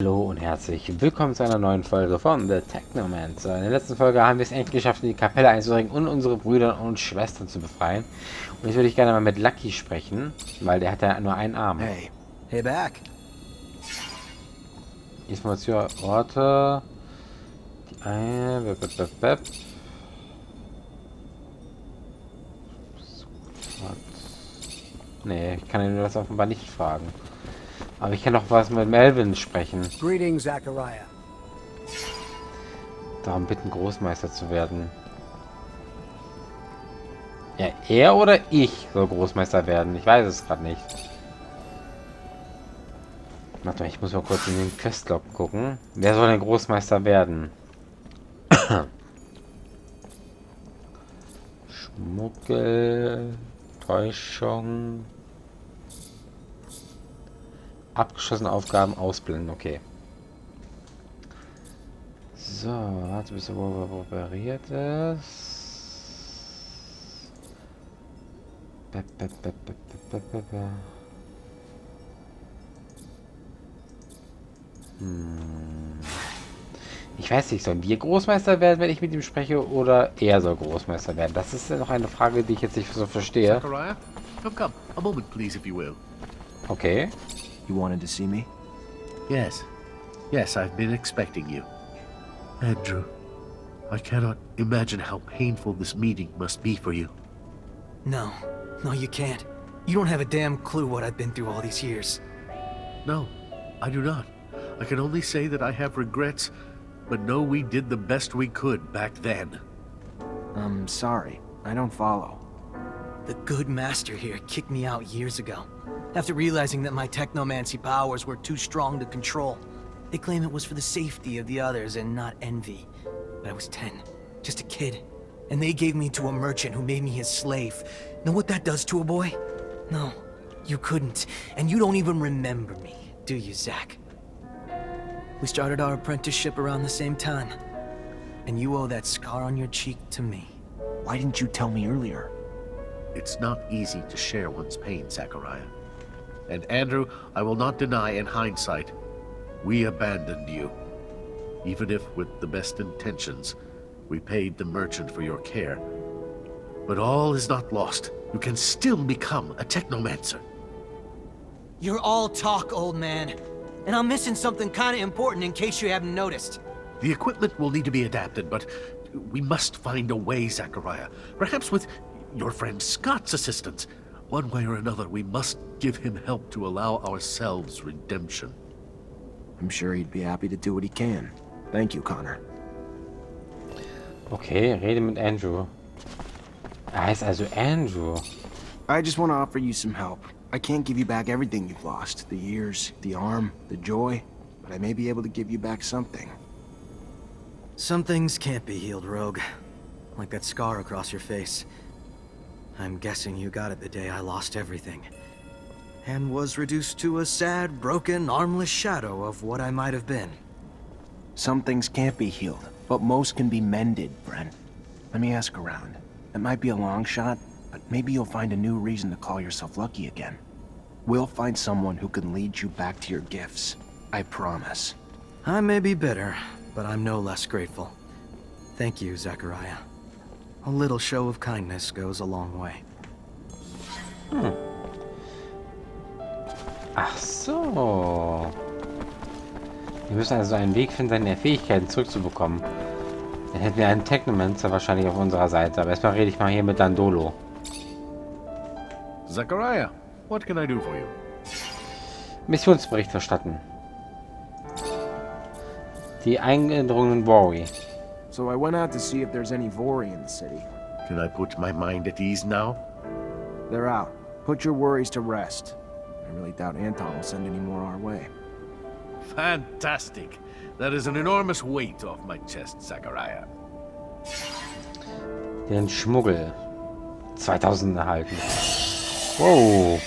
Hallo und herzlich willkommen zu einer neuen Folge von The Technomancer. In der letzten Folge haben wir es endlich geschafft, in die Kapelle einzudringen und unsere Brüder und Schwestern zu befreien. Und jetzt würde ich gerne mal mit Lucky sprechen, weil der hat ja nur einen Arm. Hey back. Information, Orte. Die eine. Nee, ich kann ihn das offenbar nicht fragen. Aber ich kann doch was mit Melvin sprechen. Greetings, Zachariah. Darum bitten, Großmeister zu werden. Ja, er oder ich soll Großmeister werden. Ich weiß es gerade nicht. Warte mal, ich muss mal kurz in den Questlog gucken. Wer soll denn Großmeister werden? Schmuggel, Täuschung, abgeschlossene Aufgaben ausblenden. Okay. So, warte, bis er operiert ist. Ich weiß nicht, sollen wir Großmeister werden, wenn ich mit ihm spreche, oder er soll Großmeister werden? Das ist ja noch eine Frage, die ich jetzt nicht so verstehe. Zachariah, come. A moment, please, if you will. Okay. You wanted to see me? Yes. Yes, I've been expecting you. Andrew, I cannot imagine how painful this meeting must be for you. No, you can't. You don't have a damn clue what I've been through all these years. No, I do not. I can only say that I have regrets, but know we did the best we could back then. I'm sorry. I don't follow. The good master here kicked me out years ago, after realizing that my technomancy powers were too strong to control. They claim it was for the safety of the others and not envy. But I was 10, just a kid, and they gave me to a merchant who made me his slave. Know what that does to a boy? No, you couldn't, and you don't even remember me, do you, Zach? We started our apprenticeship around the same time, and you owe that scar on your cheek to me. Why didn't you tell me earlier? It's not easy to share one's pain, Zachariah. And Andrew, I will not deny in hindsight, we abandoned you. Even if with the best intentions, we paid the merchant for your care. But all is not lost. You can still become a Technomancer. You're all talk, old man. And I'm missing something kinda important in case you haven't noticed. The equipment will need to be adapted, but we must find a way, Zachariah. Perhaps with your friend Scott's assistance. One way or another, we must give him help to allow ourselves redemption. I'm sure he'd be happy to do what he can. Thank you, Connor. Okay, rede mit Andrew. Er heißt also Andrew. I just want to offer you some help. I can't give you back everything you've lost. The years, the arm, the joy. But I may be able to give you back something. Some things can't be healed, Rogue. Like that scar across your face. I'm guessing you got it the day I lost everything. And was reduced to a sad, broken, armless shadow of what I might have been. Some things can't be healed, but most can be mended, Brent. Let me ask around. It might be a long shot, but maybe you'll find a new reason to call yourself lucky again. We'll find someone who can lead you back to your gifts. I promise. I may be bitter, but I'm no less grateful. Thank you, Zachariah. A little show of kindness goes a long way. Ach so. Wir müssen also einen Weg finden, seine Fähigkeiten zurückzubekommen. Dann hätten wir einen Technomancer wahrscheinlich auf unserer Seite. Aber erstmal rede ich mal hier mit Dandolo. Zachariah, what can I do for you? Missionsbericht verstatten. Die Einänderungen Worry. So I went out to see if there's any Vori in the city. Can I put my mind at ease now? They're out. Put your worries to rest. I really doubt Anton will send any more our way. Fantastic. That is an enormous weight off my chest, Zachariah. Den Schmuggel. 2000 erhalten. Wow.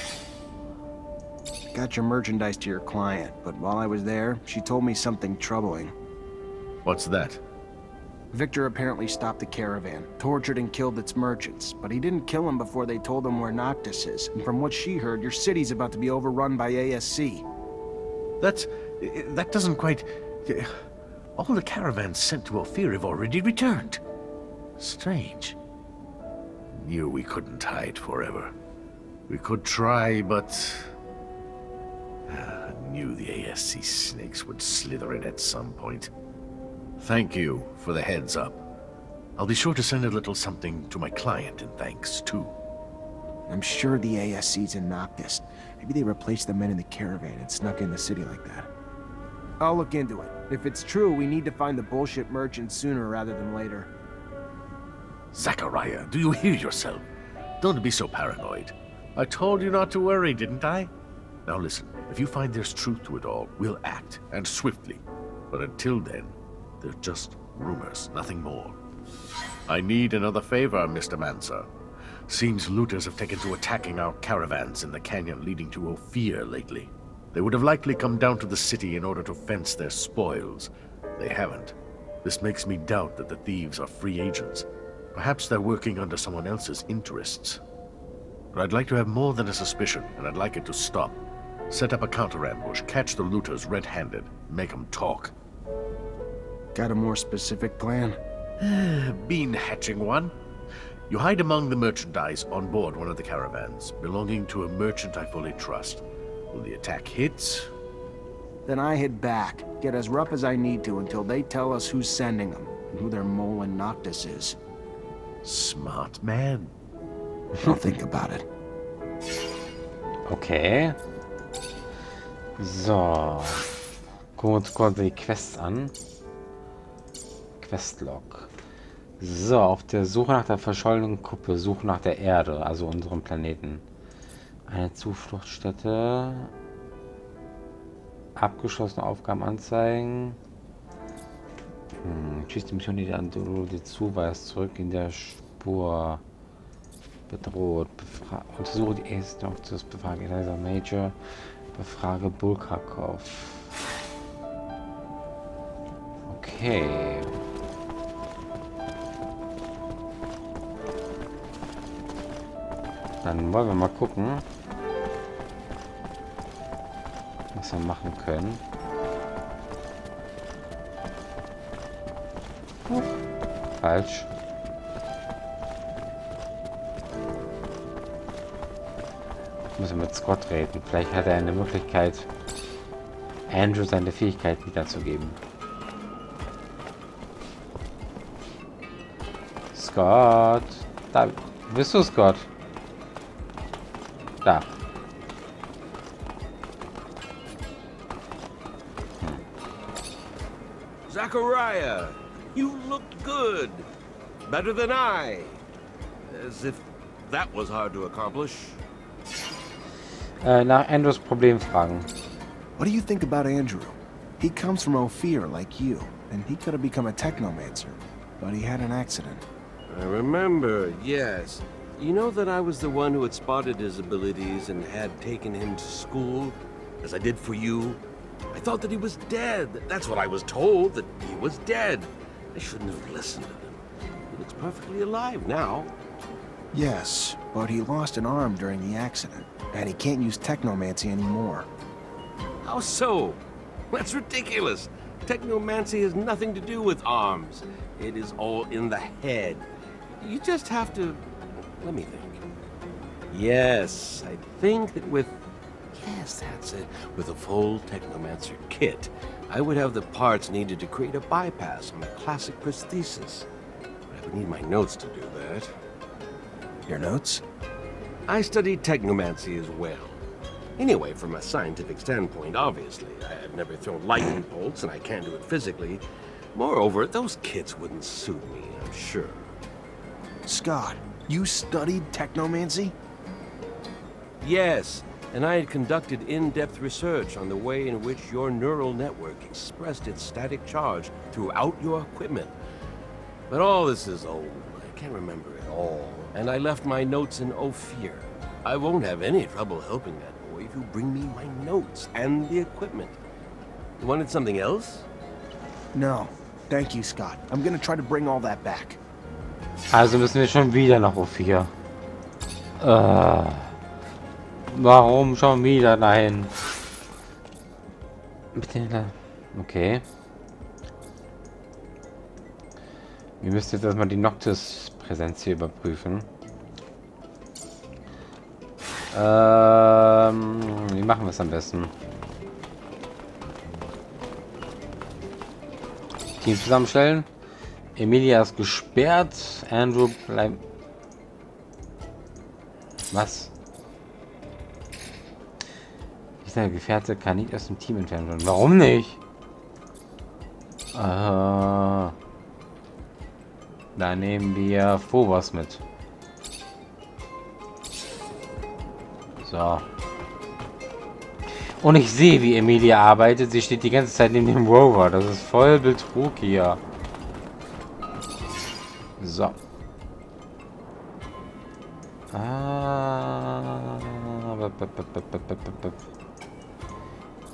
Got your merchandise to your client, but while I was there, she told me something troubling. What's that? Victor apparently stopped the caravan, tortured and killed its merchants, but he didn't kill them before they told him where Noctis is. And from what she heard, your city's about to be overrun by ASC. That's That doesn't quite... All the caravans sent to Ophir have already returned. Strange. Knew we couldn't hide forever. We could try, but... I knew the ASC snakes would slither in at some point. Thank you for the heads up. I'll be sure to send a little something to my client in thanks, too. I'm sure the ASC's in Noctis. Maybe they replaced the men in the caravan and snuck in the city like that. I'll look into it. If it's true, we need to find the bullshit merchant sooner rather than later. Zachariah, do you hear yourself? Don't be so paranoid. I told you not to worry, didn't I? Now listen, if you find there's truth to it all, we'll act, and swiftly. But until then, they're just rumors, nothing more. I need another favor, Mr. Mancer. Seems looters have taken to attacking our caravans in the canyon leading to Ophir lately. They would have likely come down to the city in order to fence their spoils. They haven't. This makes me doubt that the thieves are free agents. Perhaps they're working under someone else's interests. But I'd like to have more than a suspicion, and I'd like it to stop. Set up a counter-ambush, catch the looters red-handed, make them talk. Got a more specific plan? Bean hatching one. You hide among the merchandise on board one of the caravans, belonging to a merchant I fully trust. When the attack hits... Then I head back, get as rough as I need to until they tell us who's sending them, and who their mole in Noctis is. Smart man. I'll think about it. Okay. So. Gucken wir uns kurz die Quests an. Questlog. So, auf der Suche nach der verschollenen Kuppe, Suche nach der Erde, also unserem Planeten. Eine Zufluchtsstätte. Abgeschlossene Aufgaben anzeigen. Schießt die Mission, die an dir zuweist, zurück in der Spur. Bedroht. Untersuche die erste Noctis, befrage Eliza Major, befrage Bulgakov. Okay. Dann wollen wir mal gucken, was wir machen können. Falsch. Ich muss mit Scott reden. Vielleicht hat er eine Möglichkeit, Andrew seine Fähigkeit wiederzugeben. Scott. Da bist du, Scott. Da. Zachariah, you look good. Better than I. As if that was hard to accomplish. Nach Andrews Problem fragen. What do you think about Andrew? He comes from Ophir like you, and he could have become a Technomancer, but he had an accident. I remember, yes. You know that I was the one who had spotted his abilities and had taken him to school, as I did for you? I thought that he was dead. That's what I was told, that he was dead. I shouldn't have listened to him. He looks perfectly alive now. Yes, but he lost an arm during the accident, and he can't use Technomancy anymore. How so? That's ridiculous. Technomancy has nothing to do with arms. It is all in the head. You just have to... Let me think. Yes, I think that with... Yes, that's it. With a full Technomancer kit, I would have the parts needed to create a bypass on a classic prosthesis. I would need my notes to do that. Your notes? I studied Technomancy as well. Anyway, from a scientific standpoint, obviously. I've never thrown lightning bolts, and I can't do it physically. Moreover, those kits wouldn't suit me, I'm sure. Scott, you studied Technomancy? Yes, and I had conducted in-depth research on the way in which your neural network expressed its static charge throughout your equipment. But all this is old. I can't remember it all. And I left my notes in Ophir. I won't have any trouble helping that boy if you bring me my notes and the equipment. You wanted something else? No. Thank you, Scott. I'm gonna try to bring all that back. Also müssen wir schon wieder nach Ophir. Warum schon wieder? Nein. Bitte. Okay. Wir müssen jetzt erstmal die Noctis-Präsenz hier überprüfen. Wie machen wir es am besten? Team zusammenstellen. Emilia ist gesperrt. Andrew bleibt. Was? Dieser Gefährte kann nicht aus dem Team entfernt werden. Warum nicht? Da nehmen wir Phobos mit. So. Und ich sehe, wie Emilia arbeitet. Sie steht die ganze Zeit neben dem Rover. Das ist voll Betrug hier. So.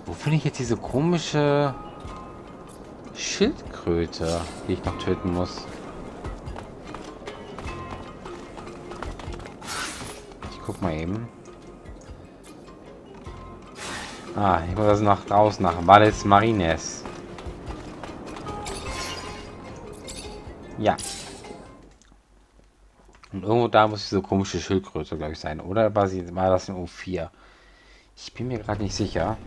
Wo finde ich jetzt diese komische Schildkröte, die ich noch töten muss? Ich guck mal eben. Ich muss das nach draußen nach Valles Marines. Ja. Und irgendwo da muss diese komische Schildkröte, glaube ich, sein. Oder war das in O4? Ich bin mir gerade nicht sicher.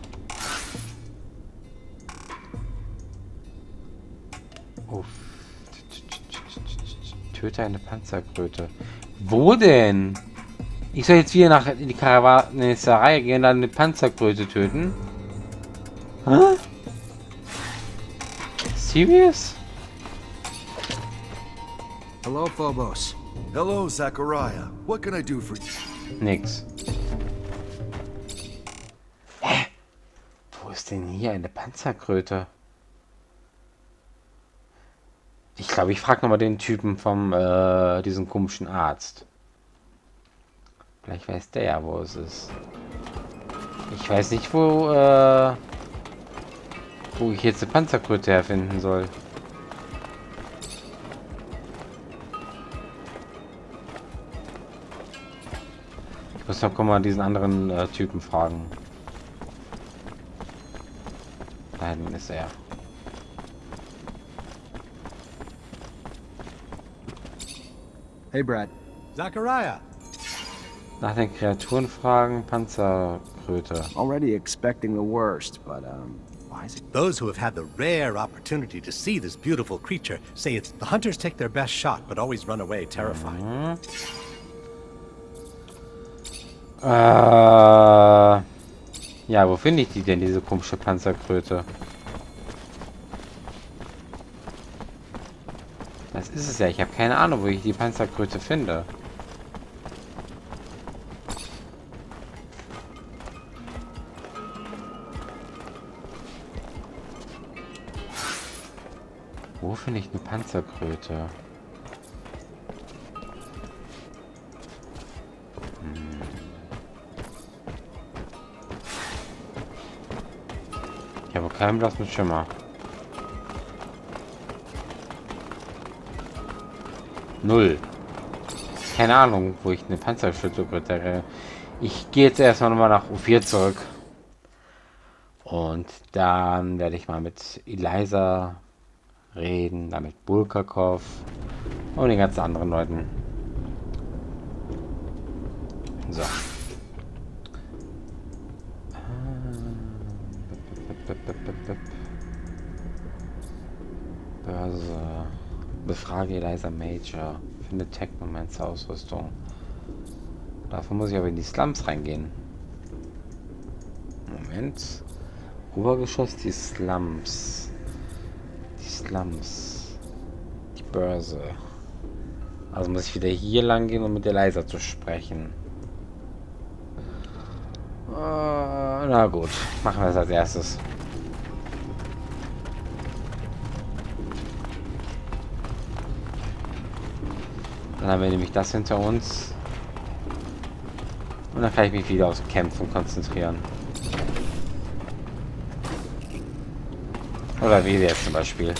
Oh. Töte eine Panzerkröte. Wo denn? Ich soll jetzt wieder nach in die Karawanisserei gehen und dann eine Panzerkröte töten? Hä? Serious? Hello, Phobos. Hello, Zachariah. What can I do for you? Nix. Hä? Wo ist denn hier eine Panzerkröte? Ich glaube, ich frage nochmal den Typen vom diesen komischen Arzt. Vielleicht weiß der ja, wo es ist. Ich weiß nicht, wo ich jetzt eine Panzerkröte herfinden soll. Ich muss noch mal diesen anderen Typen fragen. Da hinten ist er. Hey, Brad. Zachariah! Nach den Kreaturen fragen, Panzerkröte. Already expecting the worst, but, why is it? Those who have had the rare opportunity to see this beautiful creature say it's the hunters take their best shot, but always run away terrified. Ja, wo finde ich die denn, diese komische Panzerkröte? Das ist es ja. Ich habe keine Ahnung, wo ich die Panzerkröte finde. Wo finde ich eine Panzerkröte? Ich habe keinen blassen Schimmer. Null. Keine Ahnung, wo ich eine Panzerkröte. Ich gehe jetzt erstmal nochmal nach U4 zurück. Und dann werde ich mal mit Eliza reden, damit Bulgakov und den ganzen anderen Leuten. So. Börse. Befrage Eliza Major. Finde Technomancer Ausrüstung. Dafür muss ich aber in die Slums reingehen. Moment. Obergeschoss, die Slums. Die Börse. Also muss ich wieder hier lang gehen, um mit Eliza zu sprechen. Na gut, machen wir das als erstes. Dann haben wir nämlich das hinter uns. Und dann kann ich mich wieder aufs Kämpfen konzentrieren. Oder wie jetzt zum Beispiel.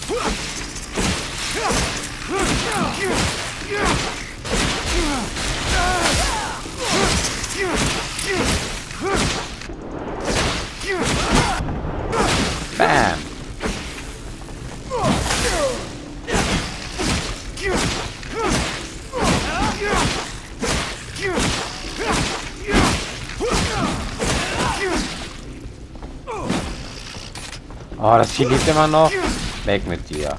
Bam! Oh, das Vieh lebt immer noch. Weg mit dir.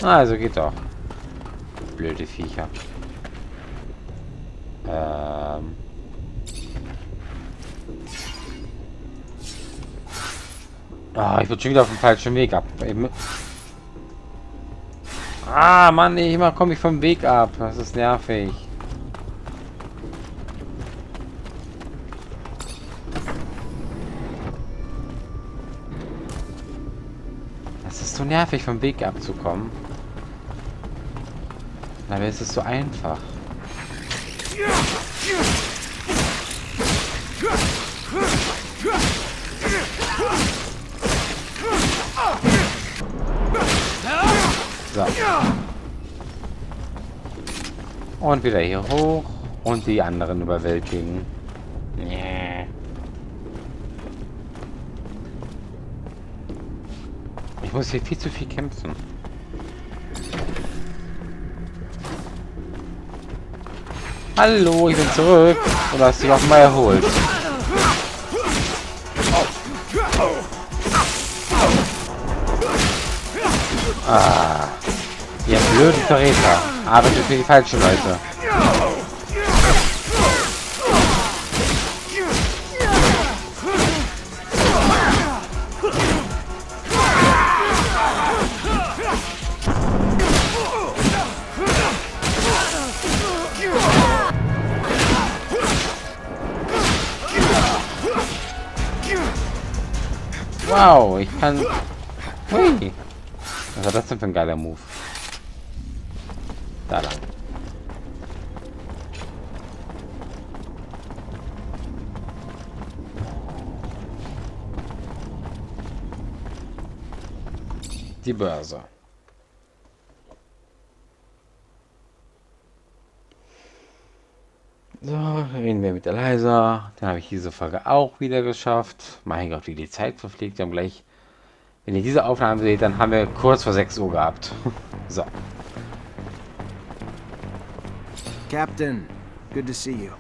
Also geht doch. Blöde Viecher. Ah, ich würde schon wieder auf den falschen Weg ab. Ah, Mann, immer komme ich vom Weg ab. Das ist nervig. Das ist so nervig, vom Weg abzukommen. Aber es ist so einfach. So. Und wieder hier hoch und die anderen überwältigen. Nee. Ich muss hier viel zu viel kämpfen. Hallo, ich bin zurück. Oder hast du dich auch mal erholt? Ah. Ihr blöden Verräter. Arbeitet für die falschen Leute. Wow, ich kann... Hui. Was war das denn für ein geiler Move? Da lang. Die Börse. So, reden wir mit der Leiser. Dann habe ich diese Folge auch wieder geschafft. Mein Gott, wie die Zeit verfliegt. Wir haben gleich, wenn ihr diese Aufnahme seht, dann haben wir kurz vor 6 Uhr gehabt. So. Captain, good to see you.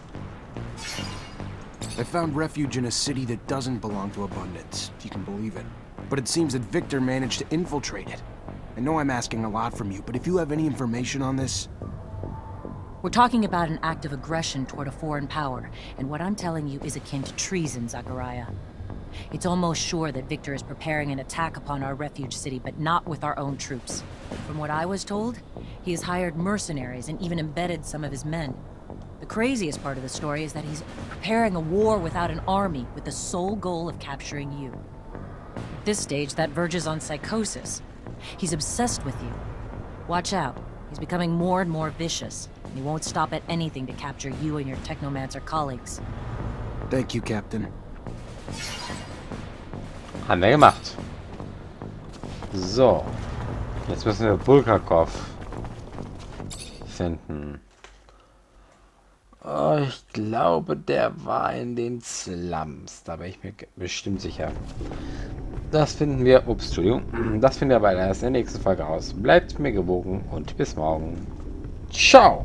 I found refuge in a city that doesn't belong to Abundance, if you can believe it. But it seems that Victor managed to infiltrate it. I know I'm asking a lot from you, but if you have any information on this... We're talking about an act of aggression toward a foreign power, and what I'm telling you is akin to treason, Zachariah. It's almost sure that Victor is preparing an attack upon our refuge city, but not with our own troops. From what I was told, he has hired mercenaries and even embedded some of his men. The craziest part of the story is that he's preparing a war without an army, with the sole goal of capturing you. At this stage, that verges on psychosis. He's obsessed with you. Watch out. He's becoming more and more vicious, and he won't stop at anything to capture you and your Technomancer colleagues. Thank you, Captain. Haben wir gemacht. So. Jetzt müssen wir Bulgakov finden. Oh, ich glaube, der war in den Slums. Da bin ich mir bestimmt sicher. Das finden wir... Ups, Entschuldigung. Das finden wir aber erst in der nächsten Folge raus. Bleibt mir gewogen und bis morgen. Ciao!